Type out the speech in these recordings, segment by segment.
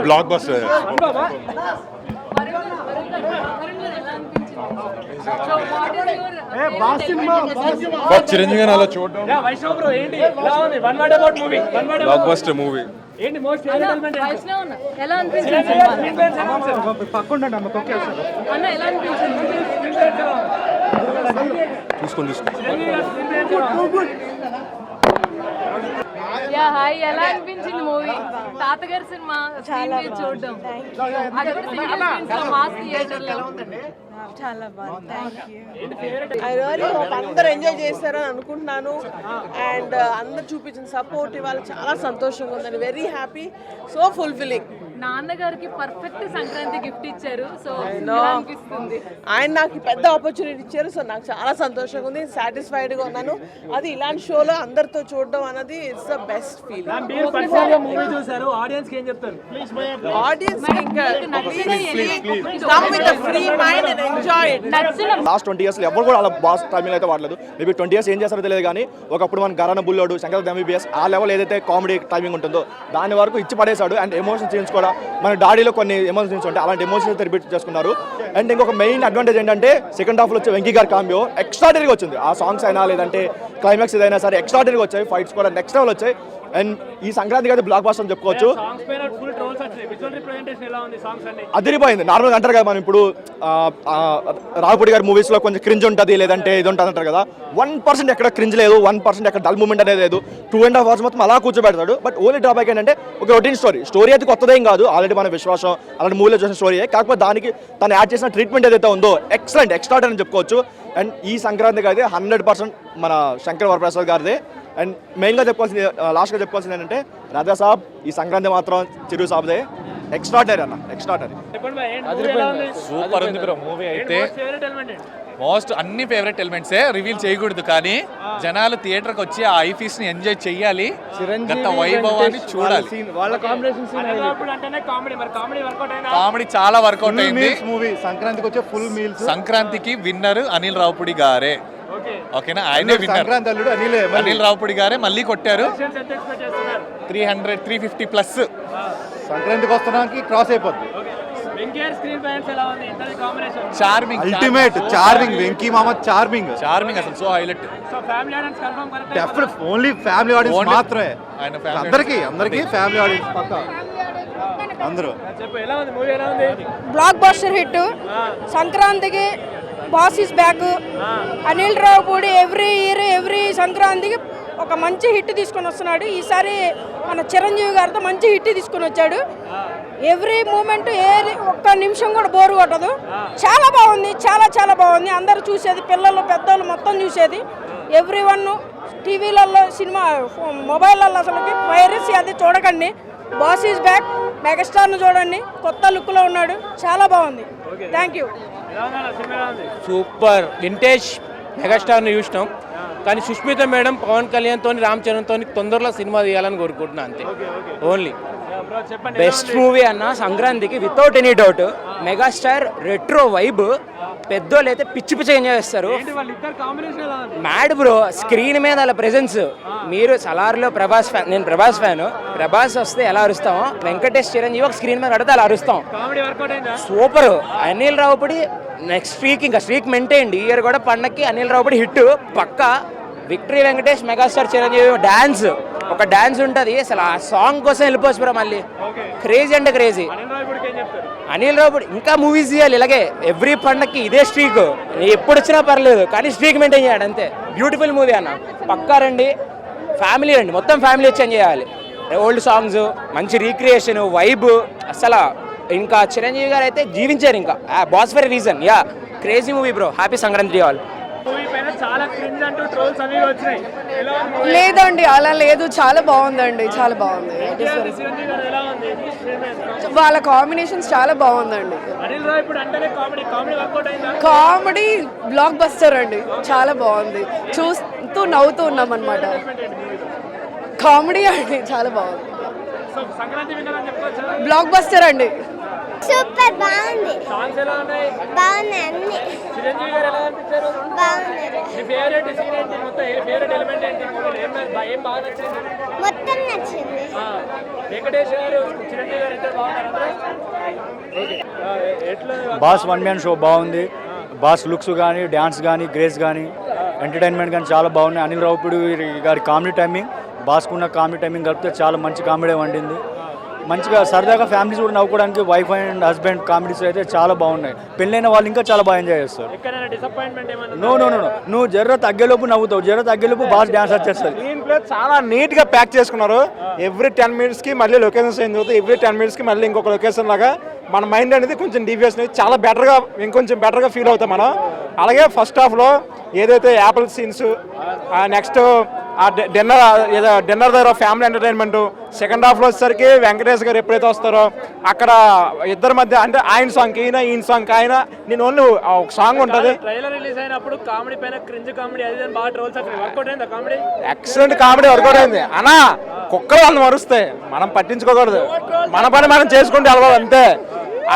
Block buster. Chiranjeevi గారు అలా చూడడం బ్లాక్ బస్టర్ మూవీ. చూసుకోండి హాయ్, ఎలా అనిపించింది మూవీ? తాతగారి సినిమా చాలా చూడడం, చాలా బాగుంది. అందరూ ఎంజాయ్ చేస్తారని అనుకుంటున్నాను. అండ్ అందరు చూపించిన సపోర్ట్ ఇవాళ చాలా సంతోషంగా ఉందండి. Very happy, so fulfilling. నాన్నగారికి పర్ఫెక్ట్ సంక్రాంతి గిఫ్ట్ ఇచ్చారు. సో అనిపిస్తుంది ఆయన నాకు పెద్ద ఆపర్చునిటీ ఇచ్చారు. సో నాకు చాలా సంతోషంగా ఉంది, సాటిస్ఫైడ్ గా ఉన్నాను. అది ఇలాంటి షోలో అందరితో చూడడం అనేది it's the best feel. Last 20 years ఎవరు కూడా అలా బాస్ టైమింగ్ అయితే వాడలేదు. మేబీ 20 years ఏం చేస్తారో తెలియదు కానీ ఒకప్పుడు మన గరాన బుల్లోడు, శంకర్ ఎంబీబీఎస్ ఆ లెవెల్ ఏదైతే కామెడీ టైమింగ్ ఉంటుందో దాని వరకు ఇచ్చి పడేశాడు. అండ్ ఎమోషన్స్ సీన్స్ కూడా మన డాడీలో కొన్ని ఎమోషన్స్ ఉంటాయి, అలాంటి ఎమోషన్స్ రిపీట్ చేసుకున్నారు. అండ్ ఇంకొక మెయిన్ అడ్వాంటేజ్ ఏంటంటే సెకండ్ హాఫ్లో వచ్చే వెంకీ గారి కాంబియో ఎక్స్ట్రాడనరీగా వచ్చింది. ఆ సాంగ్స్ అయినా లేదంటే క్లైమాక్స్ ఏదైనా సరే ఎక్స్ట్రాడనరీగా వచ్చాయి. ఫైట్స్ కూడా నెక్స్ట్ లెవెల్ వచ్చాయి. అండ్ ఈ సంక్రాంతికి అయితే బ్లాక్ బస్టర్ అని చెప్పుకోవచ్చు. అదిరిపోయింది. నార్మల్గా అంటారు కదా మనం ఇప్పుడు రావుపూడి గారి మూవీస్లో కొంచెం క్రింజ్ ఉంటుంది లేదంటే ఇది ఉంటుంది అంటారు కదా. 1% ఎక్కడ క్రింజ్ లేదు, 1% ఎక్కడ డల్ మూమెంట్ అనేది లేదు. 2.5 hours మొత్తం అలా కూర్చోబెడతాడు. బట్ ఓన్లీ డ్రాబ్యాక్ ఏంటంటే ఒక రొటీన్ స్టోరీ అయితే కొత్తదేం కాదు, ఆల్రెడీ మన విశ్వాసం అలాంటి మూవీలో చూసిన స్టోరీ. కాకపోతే దానికి తను యాడ్ చేసిన ట్రీట్మెంట్ ఏదైతే ఉందో ఎక్సలెంట్, ఎక్స్ట్రాడనరీ అని చెప్పుకోవచ్చు. అండ్ ఈ సంక్రాంతికి అయితే 100% మన శంకర్ వరప్రసాద్ గారిదే. అండ్ మెయిన్గా చెప్పుకోవాల్సింది, లాస్ట్గా చెప్పుకోవాల్సింది ఏంటంటే రాజా సాబ్ ఈ సంక్రాంతి మాత్రం చిరు సాబ్దే ఎక్స్ట్రాడనరీ అన్న, ఎక్స్ట్రాడనరీ. సూపర్ ఉంది బ్రో మూవీ అయితే. మోస్ట్ అన్ని ఫేవరెట్ ఎలిమెంట్సే రివీల్ చేయకూడదు కానీ జనాలు థియేటర్కి వచ్చి ఆ ఐఫీస్ ని ఎంజాయ్ చెయ్యాలి, గత వైభవాన్ని చూడాలి. కామెడీ చాలా వర్కౌట్ అయింది. సంక్రాంతికి వచ్చే ఫుల్ మీల్స్. సంక్రాంతికి విన్నర్ అనిల్ రావుపూడి గారే. ఓకేనా, ఆయనే విన్నర్. అనిల్ రావుపూడి గారే మళ్ళీ కొట్టారు. 300-350 ప్లస్ సంక్రాంతికి వస్తున్నానికి క్రాస్ అయిపోద్ది. Charming, ultimate charming. వెంకీ మామ చార్మింగ్ అసలు so highlight. Definite only family audience మాత్రమే. అందరికి ఫ్యామిలీ ఆడియన్స్ పక్కా అందరూ. Blockbuster hit. సంక్రాంతికి boss is back. Anil Ravipudi every సంక్రాంతికి ఒక మంచి హిట్ తీసుకొని వస్తున్నాడు. ఈసారి మన చిరంజీవి గారితో మంచి హిట్ తీసుకొని వచ్చాడు. ఎవ్రీ మూమెంట్ ఒక్క నిమిషం కూడా బోరు కొట్టదు. చాలా బాగుంది, చాలా బాగుంది. అందరూ చూసేది, పిల్లలు పెద్దలు మొత్తం చూసేది. ఎవ్రీ వన్ టీవీలలో, సినిమా మొబైల్లో అసలుకి వైరస్ అది చూడకండి. Boss is back. మెగాస్టార్ను చూడండి, కొత్త లుక్లో ఉన్నాడు, చాలా బాగుంది. Thank you. సూపర్ వింటేజ్ మెగాస్టార్ని చూసినాం కానీ సుష్మిత మేడం పవన్ కళ్యాణ్తో రామ్ చరణ్తో తొందరలో సినిమా తీయాలని కోరుకుంటున్నా అంతే. ఓన్లీ బెస్ట్ మూవీ అన్న సంక్రాంతికి without any doubt. Megastar retro vibe, పెద్దోళ్ళు అయితే పిచ్చి ఎంజాయ్ చేస్తారు. మ్యాడ్ బ్రో, స్క్రీన్ మీద అలా ప్రెజెన్స్. మీరు సలార్లో ప్రభాస్ ఫ్యాన్, నేను ప్రభాస్ ఫ్యాను. ప్రభాస్ వస్తే ఎలా అరుస్తామో వెంకటేష్ చిరంజీవి ఒక స్క్రీన్ మీద కడితే అలా అరుస్తాం. Super. Anil Ravipudi next week ఇంకా స్ట్రీక్ మెయింటైన్. ఈ ఇయర్ కూడా పండక్కి అనిల్ రావుపూడి హిట్ పక్కా. Victory Venkatesh, megastar Chiranjeevi dance, ఒక డ్యాన్స్ ఉంటుంది అసలు. ఆ సాంగ్ కోసం వెళ్ళిపోవచ్చు బ్రో. మళ్ళీ క్రేజీ అంటే క్రేజీ. అనిల్ రావుపూడి ఇంకా మూవీస్ చేయాలి ఇలాగే. ఎవ్రీ పండక్కి ఇదే స్ట్రీక్, ఎప్పుడు వచ్చినా పర్లేదు కానీ స్ట్రీక్ మెయింటైన్ చేయాలి అంతే. బ్యూటిఫుల్ మూవీ అన్న, పక్కా రండి. ఫ్యామిలీ రండి, మొత్తం ఫ్యామిలీ వచ్చి ఎంజాయ్ చేయాలి. ఓల్డ్ సాంగ్స్, మంచి రీక్రియేషన్, వైబ్. అసలు ఇంకా చిరంజీవి గారు అయితే జీవించారు ఇంకా. Boss for reason. Yeah, crazy movie bro. Happy Sankranti all. లేదండి అలా లేదు, చాలా బాగుందండి, చాలా బాగుంది. వాళ్ళ కాంబినేషన్స్ చాలా బాగుందండి. కామెడీ బ్లాక్ బస్టర్ అండి, చాలా బాగుంది. చూస్తూ నవ్వుతూ ఉన్నాం అనమాట. కామెడీ అండి, చాలా బాగుంది. బ్లాక్ బస్టర్ అండి. సూపర్ బాగుంది. సాంగ్స్ ఎలా ఉన్నాయి? బాగున్నాయి అన్ని. చిరంజీవి గారు ఎలా అనిపించారు? బాగున్నారు. మీ ఫేవరెట్ సీన్ ఏంటి? మొత్తం ఫేవరెట్ ఎలిమెంట్ ఏంటి? ఏం బాగా నచ్చింది? మొత్తం నచ్చింది. వెంకటేష్ గారు చిరంజీవి గారు ఇద్దరు బాగున్నారు. ఎట్లా బాస్ వన్ మ్యాన్ షో బాగుంది. బాస్ లుక్స్ కానీ, డ్యాన్స్ కానీ, గ్రేస్ కానీ, ఎంటర్టైన్మెంట్ కానీ చాలా బాగున్నాయి. అనిల్ రావుపూడి గారి కామెడీ టైమింగ్, బాస్కున్న కామెడీ టైమింగ్ కలిపితే చాలా మంచి కామెడీ వండింది. మంచిగా సరదాగా ఫ్యామిలీస్ కూడా నవ్వుకోవడానికి వైఫ్ అండ్ హస్బెండ్ కామెడీస్ అయితే చాలా బాగున్నాయి. పెళ్ళైన వాళ్ళు ఇంకా చాలా బాగా ఎంజాయ్ చేస్తారు. నో నో నో నువ్వు జర్ర తగ్గేలోపు నవ్వుతావు, జర్ర తగ్గేలోపు బాస్ డ్యాన్స్ వచ్చేస్తుంది. స్క్రీన్ ప్లే చాలా నీట్గా ప్యాక్ చేసుకున్నారు. ఎవ్రీ 10 minutesకి మళ్ళీ లొకేషన్స్ చేంజ్ అవుతాయి. ఎవ్రీ 10 minutesకి మళ్ళీ ఇంకొక లొకేషన్ లాగా మన మైండ్ అనేది కొంచెం డీవియేస్ చాలా బెటర్గా ఇంకొంచెం బెటర్గా ఫీల్ అవుతాం మనం. అలాగే ఫస్ట్ హాఫ్లో ఏదైతే యాపిల్ సీన్స్, నెక్స్ట్ ఆ డిన్నర్ దగ్గర ఫ్యామిలీ ఎంటర్టైన్మెంట్, సెకండ్ హాఫ్లో వచ్చేసరికి వెంకటేష్ గారు ఎప్పుడైతే వస్తారో అక్కడ ఇద్దరి మధ్య అంటే ఆయన సాంగ్ ఈయన సాంగ్ ఆయన నేను ఓన్లీ ఒక సాంగ్ ఉంటుంది. ట్రైలర్ రిలీజ్ అయినప్పుడు కామెడీ పైన క్రింజ్ కామెడీ అది బాగా ట్రోల్స్ వర్కౌట్ అయింది. కామెడీ ఎక్సలెంట్ కామెడీ వర్కౌట్ అయింది. అన్నా కుక్కలు వాళ్ళని మరుస్తాయి, మనం పట్టించుకోకూడదు, మన పని మనం చేసుకుంటే వెళ్ళాలి అంతే.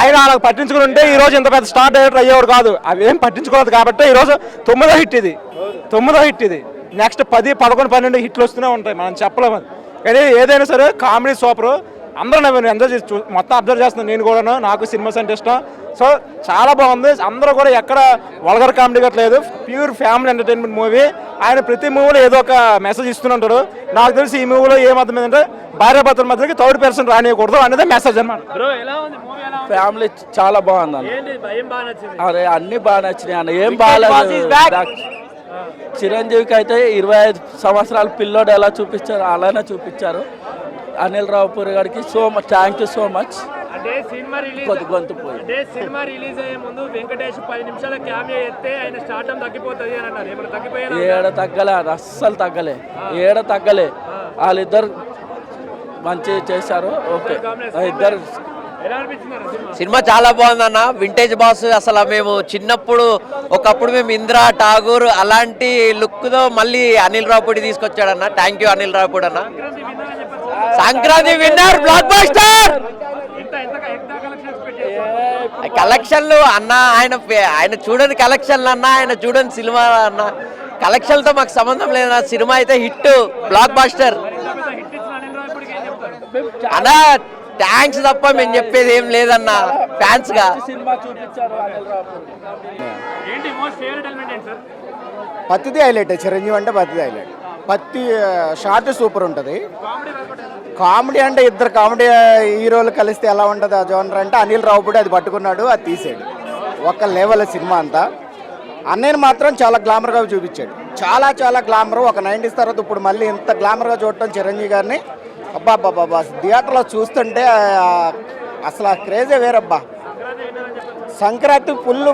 ఆయన వాళ్ళకి పట్టించుకుని ఉంటే ఈ రోజు ఇంత పెద్ద స్టార్ డైరెక్టర్ అయ్యేవాడు కాదు. అవి ఏం పట్టించుకోలేదు కాబట్టి ఈరోజు 9వ హిట్ ఇది. నెక్స్ట్ 10, 11, 12 హిట్లు వస్తూనే ఉంటాయి, మనం చెప్పలేము. కానీ ఏదైనా సరే కామెడీ సూపర్. అందరూ నేను ఎంజాయ్ చేసి మొత్తం అబ్జర్వ్ చేస్తున్నాను నేను కూడాను. నాకు సినిమాస్ అంటే ఇష్టం. సో చాలా బాగుంది. అందరూ కూడా ఎక్కడ వల్గర్ కామెడీ కట్టలేదు, ప్యూర్ ఫ్యామిలీ ఎంటర్టైన్మెంట్ మూవీ. ఆయన ప్రతి మూవీలో ఏదో ఒక మెసేజ్ ఇస్తుంటారు. నాకు తెలిసి ఈ మూవీలో ఏమర్థమైందంటే భార్యాభర్తల మధ్యకి థర్డ్ పర్సన్ రానియకూడదు అనేది మెసేజ్ అన్నమాట. ఫ్యామిలీ చాలా బాగుంది అన్న. అరే అన్ని బాగా నచ్చినాయి అన్న, ఏం బాగాలేదు. చిరంజీవికి అయితే 25 సంవత్సరాల పిల్లోడు ఎలా చూపించారు అలానే చూపించారు. అనిల్ రావుపూరి గారికి థ్యాంక్ యూ సో మచ్. అంటే సినిమా రిలీజ్ అయ్యే ముందు వెంకటేష్ 10 నిమిషాల క్యామియో ఎత్తే ఆయన స్టార్టం తగ్గిపోతుంది అని అన్నారు. ఏమైనా తగ్గిపోయారు? ఏడ తగ్గలే, అస్సలు తగ్గలే. వాళ్ళిద్దరు మంచి చేశారు. ఓకే ఇద్దరు. సినిమా చాలా బాగుందన్న. వింటేజ్ బాస్ అసలు మేము చిన్నప్పుడు ఒకప్పుడు మేము ఇందిరా ఠాగూర్ అలాంటి లుక్తో మళ్ళీ అనిల్ రావుపూడి తీసుకొచ్చాడన్న. థ్యాంక్ యూ అనిల్ రావుపూడి అన్న. సంక్రాంతి విన్నర్ బ్లాక్ బస్టర్ కలెక్షన్లు అన్న. ఆయన చూడని కలెక్షన్లు అన్న, ఆయన చూడని సినిమా అన్న. కలెక్షన్లతో మాకు సంబంధం లేదన్న. సినిమా అయితే హిట్, బ్లాక్ బస్టర్ అన్న. థ్యాంక్స్ తప్ప మేము చెప్పేది ఏం లేదన్న ఫ్యాన్స్ గా. పత్తిది హైలైట్, చిరంజీవి అంటే పత్తిది హైలైట్. పత్తి షార్ట్ సూపర్ ఉంటుంది. కామెడీ అంటే ఇద్దరు కామెడీ హీరోలు కలిస్తే ఎలా ఉంటుంది ఆ జోనర్ అంటే అనిల్ రావుపూడి అది పట్టుకున్నాడు, అది తీసాడు. ఒక లెవెల్ సినిమా అంతా. అన్నయ్యని మాత్రం చాలా గ్లామర్గా చూపించాడు, చాలా గ్లామర్. ఒక 90s తర్వాత ఇప్పుడు మళ్ళీ ఇంత గ్లామర్గా చూడటం చిరంజీవి గారిని అబ్బా థియేటర్లో చూస్తుంటే అసలు ఆ క్రేజే వేరబ్బా. Sankranti full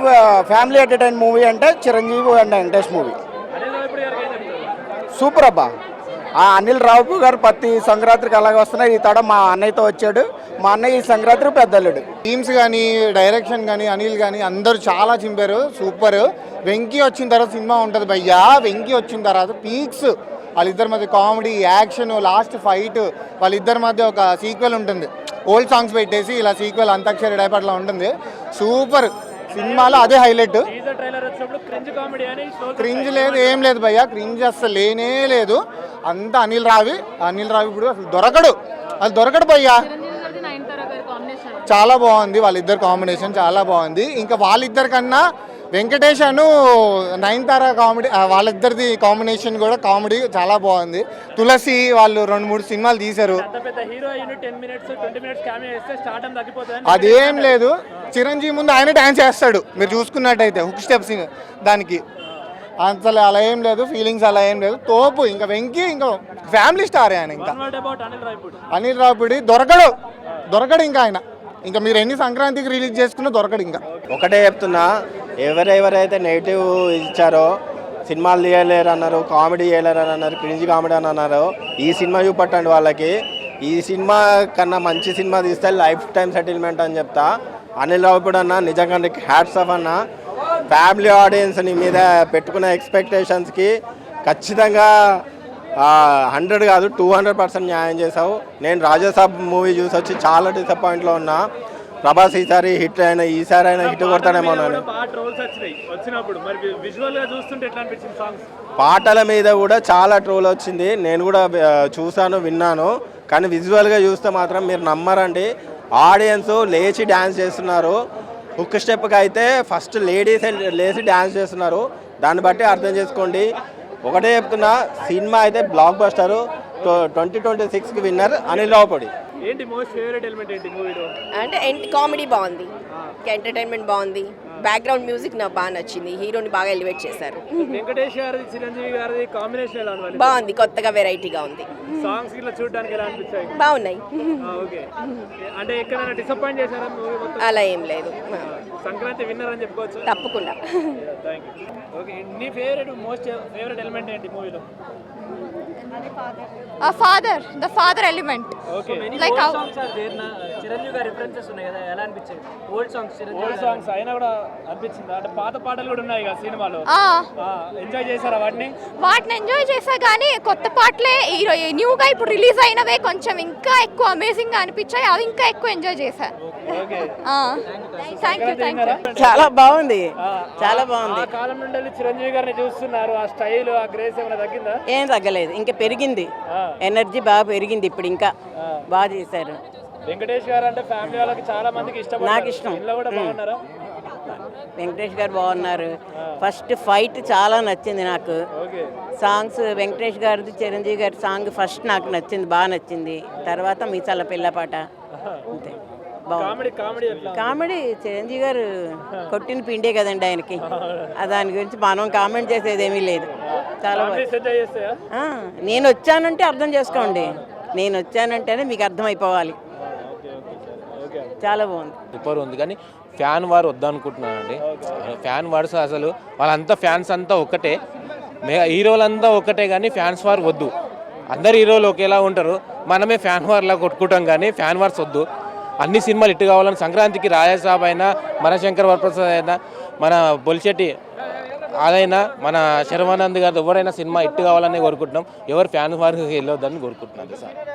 family entertain movie అంటే Chiranjeevi and Venkatesh movie super అబ్బా. ఆ అనిల్ రావుపూడి గారు ప్రతి సంక్రాంతికి అలాగే వస్తున్నాయి. ఈ తడ మా అన్నయ్యతో వచ్చాడు. మా అన్నయ్య ఈ సంక్రాంతికి పెద్దల్లుడు. టీమ్స్ కానీ, డైరెక్షన్ కానీ, అనిల్ కానీ అందరూ చాలా చింపారు. సూపర్. వెంకీ వచ్చిన తర్వాత సినిమా ఉంటుంది భయ్యా. వెంకీ వచ్చిన తర్వాత పీక్స్. వాళ్ళిద్దరి మధ్య కామెడీ, యాక్షన్, లాస్ట్ ఫైట్, వాళ్ళిద్దరి మధ్య ఒక సీక్వెల్ ఉంటుంది. ఓల్డ్ సాంగ్స్ పెట్టేసి ఇలా సీక్వెల్ అంతాక్షరి డైపట్లా ఉంటుంది. సూపర్. సినిమాలో అదే హైలైట్. క్రింజ్ లేదు, ఏం లేదు భయ్యా. క్రింజ్ అసలు లేనే లేదు. అంతా అనిల్ రావి ఇప్పుడు అసలు దొరకడు భయ్యా. చాలా బాగుంది వాళ్ళిద్దరు కాంబినేషన్, చాలా బాగుంది. ఇంకా వాళ్ళిద్దరి కన్నా వెంకటేష్ అను నయనతార కామెడీ, వాళ్ళిద్దరిది కాంబినేషన్ కూడా కామెడీ చాలా బాగుంది. తులసి వాళ్ళు 2-3 సినిమాలు తీశారు. అదేం లేదు. చిరంజీవి ముందు ఆయన డాన్స్ చేస్తాడు మీరు చూసుకున్నట్టయితే, హుక్ స్టెప్స్ దానికి. అసలు అలా ఏం లేదు, ఫీలింగ్స్ అలా ఏం లేదు. తోపు. ఇంకా వెంకీ ఇంకా ఫ్యామిలీ స్టార్ ఆయన. ఇంకా అనిల్ రావుపూడి దొరకడు ఇంకా ఆయన. ఇంకా మీరు ఎన్ని సంక్రాంతికి రిలీజ్ చేసుకున్నా దొరకడు. ఇంకా ఒకటే చెప్తున్నా, ఎవరైతే నెగిటివ్ ఇచ్చారో సినిమాలు తీయలేరు అన్నారు, కామెడీ చేయలేరు అని అన్నారు, క్రింజ్ కామెడీ అని అన్నారు, ఈ సినిమా చూపట్టండి వాళ్ళకి. ఈ సినిమా కన్నా మంచి సినిమా తీస్తే లైఫ్ టైం సెటిల్మెంట్ అని చెప్తా. అనిల్ రావుపూడి అన్న నిజంగా హ్యాట్స్ ఆఫ్ అన్న. ఫ్యామిలీ ఆడియన్స్ని మీద పెట్టుకున్న ఎక్స్పెక్టేషన్స్కి ఖచ్చితంగా 100 కాదు 200% న్యాయం చేసావు. నేను రాజాసాబ్ మూవీ చూసి వచ్చి చాలా డిసప్పాయింట్లో ఉన్నా. ప్రభాస్ ఈసారి హిట్ అయినా ఈసారి అయినా హిట్ కొడతానేమో అని. బాగా ట్రోల్స్ వచ్చినాయి వచ్చినప్పుడు మరి విజువల్ గా చూస్తుంటే ఎట్లా అనిపించింది సాంగ్స్? పాటల మీద కూడా చాలా ట్రోల్ వచ్చింది, నేను కూడా చూసాను విన్నాను. కానీ విజువల్గా చూస్తే మాత్రం మీరు నమ్మరండి, ఆడియన్స్ లేచి డ్యాన్స్ చేస్తున్నారు. హుక్ స్టెప్కి అయితే ఫస్ట్ లేడీస్ లేచి డ్యాన్స్ చేస్తున్నారు. దాన్ని బట్టి అర్థం చేసుకోండి. ఒకటే చెప్తున్నా, సినిమా అయితే బ్లాక్ బస్టర్. 2026కి విన్నర్ అనిల్ రావుపూడి. ఏంటి మోస్ట్ ఫేవరెట్ ఎలిమెంట్ ఏంటి మూవీలో? అంటే కామెడీ బాగుంది, ఎంటర్టైన్మెంట్ బాగుంది, బ్యాక్గ్రౌండ్ మ్యూజిక్ నాకు బాగా నచ్చింది, హీరోని బాగా ఎలివేట్ చేశారు. వెంకటేష్ గారి చిరంజీవి గారి కాంబినేషన్ ఎలా ఉంది? బాగుంది, కొత్తగా వెరైటీగా ఉంది. సాంగ్స్ ఇట్లా చూడడానికి ఎలా అనిపించాయి? బాగున్నాయి. ఓకే, అంటే ఎక్కడైనా డిసప్పాయింట్ చేశారా మూవీ మొత్తం? అలా ఏం లేదు, సంక్రాంతి విన్నర్ అని చెప్పుకోవచ్చు. తప్పకుండా. Thank you. ఓకే, నీ ఫేవరెట్ మోస్ట్ ఫేవరెట్ ఎలిమెంట్ ఏంటి మూవీలో? Father, the father element. Okay, like Chiranjeevi గారి రిఫరెన్సెస్ ఉన్నాయి కదా, ఎలా అనిపించాయి? ఓల్డ్ సాంగ్స్ అయినా కూడా అనిపించింది. అంటే పాత పాటలు కూడా ఉన్నాయి కదా సినిమాలో, ఎంజాయ్ చేశారా వాటిని? వాటిని ఎంజాయ్ చేసా కానీ కొత్త పాటలే న్యూగా ఇప్పుడు రిలీజ్ అయినవే కొంచెం ఇంకా ఎక్కువ అమేజింగ్ గా అనిపించాయి, అవి ఇంకా ఎక్కువ ఎంజాయ్ చేశా. Thank you. చాలా బాగుంది, చాలా బాగుంది. ఆ కాలం నుండి చిరంజీవి గారిని చూస్తున్నారు, ఆ స్టైల్ ఆ గ్రేస్ ఏమైనా తగ్గిందా? ఏం తగ్గలేదు, ఇంకా పెరిగింది, ఎనర్జీ బాగా పెరిగింది ఇప్పుడు, ఇంకా బాగా చేశారు. వెంకటేష్ గారు అంటే ఫ్యామిలీ వాళ్ళకి చాలా మందికి ఇష్టం. నాకు ఇష్టం. ఇంట్లో కూడా బాగున్నారా? వెంకటేష్ గారు బాగున్నారు. ఫస్ట్ ఫైట్ చాలా నచ్చింది నాకు. సాంగ్స్ వెంకటేష్ గారిది, చిరంజీవి గారి సాంగ్ ఫస్ట్ నాకు నచ్చింది, బాగా నచ్చింది. తర్వాత మీసాల పిల్ల పాట అంతే బాగుంది. కామెడీ చిరంజీవి గారు కొట్టిన పిండే కదండి ఆయనకి, దాని గురించి మనం కామెంట్ చేసేది ఏమీ లేదు. చాలా నేను వచ్చానంటే అర్థం చేసుకోండి, నేను వచ్చానంటేనే మీకు అర్థమైపోవాలి. చాలా బాగుంది, సూపర్ ఉంది. కానీ ఫ్యాన్ వారు వద్దనుకుంటున్నానండి. ఫ్యాన్ వార్స్ అసలు వాళ్ళంతా ఫ్యాన్స్ అంతా ఒకటే, హీరోలంతా ఒకటే, కానీ ఫ్యాన్స్ వార్ వద్దు. అందరు హీరోలు ఒకేలా ఉంటారు, మనమే ఫ్యాన్ వార్లా కొట్టుకుంటాం, కానీ ఫ్యాన్ వార్స్ వద్దు. అన్ని సినిమాలు ఇట్టు కావాలని, సంక్రాంతికి రాజాసాబ్ అయినా, మన శంకర్ వరప్రసాద్ అయినా, మన బొలిశెట్టి అదైనా, మన శర్వానంద్ గారు ఎవరైనా సినిమా ఇట్టు కావాలని కోరుకుంటున్నాం. ఎవరు ఫ్యాన్ వారికి వెళ్ళొద్దని కోరుకుంటున్నాను సార్.